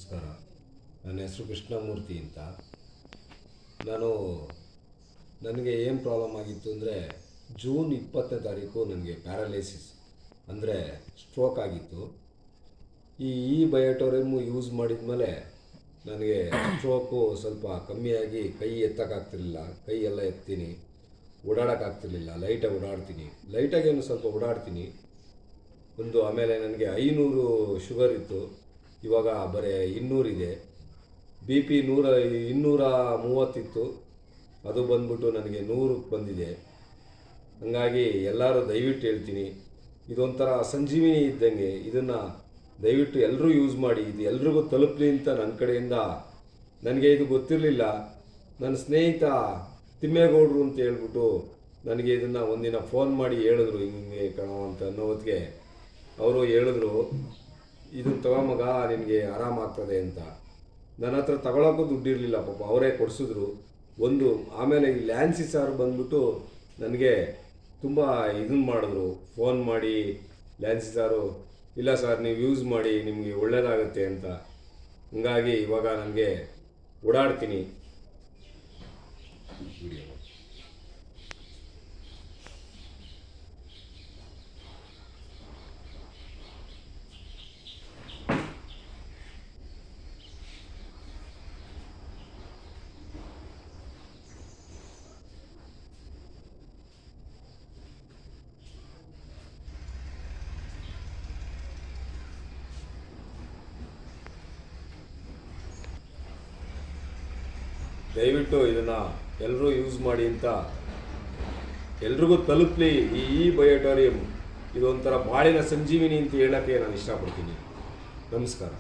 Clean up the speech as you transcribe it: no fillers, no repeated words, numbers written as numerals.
ನಮಸ್ಕಾರ. ನನ್ನ ಹೆಸರು ಕೃಷ್ಣಮೂರ್ತಿ ಅಂತ. ನನಗೆ ಏನು ಪ್ರಾಬ್ಲಮ್ ಆಗಿತ್ತು ಅಂದರೆ, ಜೂನ್ 20ನೇ ತಾರೀಕು ನನಗೆ ಪ್ಯಾರಲೈಸಿಸ್ ಅಂದರೆ ಸ್ಟ್ರೋಕ್ ಆಗಿತ್ತು. ಈ ಬಯೋಟೋರಿಯಮ್ ಯೂಸ್ ಮಾಡಿದ ಮೇಲೆ ನನಗೆ ಸ್ಟ್ರೋಕು ಸ್ವಲ್ಪ ಕಮ್ಮಿಯಾಗಿ ಕೈ ಎತ್ತಕ್ಕಾಗ್ತಿರ್ಲಿಲ್ಲ. ಕೈ ಎಲ್ಲ ಎತ್ತೀನಿ, ಓಡಾಡೋಕ್ಕಾಗ್ತಿರ್ಲಿಲ್ಲ. ಲೈಟಾಗಿ ಓಡಾಡ್ತೀನಿ, ಲೈಟಾಗೇನು ಸ್ವಲ್ಪ ಓಡಾಡ್ತೀನಿ. ಆಮೇಲೆ ನನಗೆ 500 ಶುಗರ್ ಇತ್ತು, ಇವಾಗ ಬರೀ 200 ಇದೆ. ಬಿ ಪಿ 230 ಇತ್ತು, ಅದು ಬಂದ್ಬಿಟ್ಟು ನನಗೆ 100ಕ್ಕೆ ಬಂದಿದೆ. ಹಾಗಾಗಿ ಎಲ್ಲರೂ ದಯವಿಟ್ಟು ಹೇಳ್ತೀನಿ, ಇದೊಂಥರ ಸಂಜೀವಿನಿ ಇದ್ದಂಗೆ. ಇದನ್ನು ದಯವಿಟ್ಟು ಎಲ್ಲರೂ ಯೂಸ್ ಮಾಡಿ, ಇದು ಎಲ್ರಿಗೂ ತಲುಪಲಿ ಅಂತ ನನ್ನ ಕಡೆಯಿಂದ. ನನಗೆ ಇದು ಗೊತ್ತಿರಲಿಲ್ಲ. ನನ್ನ ಸ್ನೇಹಿತ ತಿಮ್ಮೇಗೌಡರು ಅಂತ ಹೇಳ್ಬಿಟ್ಟು ನನಗೆ ಇದನ್ನು ಒಂದಿನ ಫೋನ್ ಮಾಡಿ ಹೇಳಿದ್ರು, ಹಿಂಗೆ ಕಣೋ ಅಂತ ಅನ್ನೋ ಹೊತ್ತಿಗೆ ಅವರು ಹೇಳಿದ್ರು, ಇದನ್ನು ತಗೊಮಗ ನಿನಗೆ ಆರಾಮಾಗ್ತದೆ ಅಂತ. ನನ್ನ ಹತ್ರ ತಗೊಳ್ಳೋಕ್ಕೂ ದುಡ್ಡಿರಲಿಲ್ಲ, ಪಾಪ ಅವರೇ ಕೊಡಿಸಿದ್ರು. ಆಮೇಲೆ ಈ ಲ್ಯಾನ್ಸಿ ಸಾರ್ ಬಂದ್ಬಿಟ್ಟು ನನಗೆ ತುಂಬ ಇದನ್ನು ಮಾಡಿದ್ರು, ಫೋನ್ ಮಾಡಿ ಲ್ಯಾನ್ಸಿ ಸಾರು, ಇಲ್ಲ ಸರ್ ನೀವು ಯೂಸ್ ಮಾಡಿ ನಿಮಗೆ ಒಳ್ಳೆಯದಾಗುತ್ತೆ ಅಂತ. ಹಂಗಾಗಿ ಇವಾಗ ನನಗೆ ಓಡಾಡ್ತೀನಿ. ದಯವಿಟ್ಟು ಇದನ್ನು ಎಲ್ಲರೂ ಯೂಸ್ ಮಾಡಿ ಅಂತ, ಎಲ್ರಿಗೂ ತಲುಪಲಿ ಈ ಬಯೋಟೋರಿಯಮ್. ಇದೊಂಥರ ಬಾಳಿನ ಸಂಜೀವಿನಿ ಅಂತ ಹೇಳೋಕ್ಕೆ ನಾನು ಇಷ್ಟಪಡ್ತೀನಿ. ನಮಸ್ಕಾರ.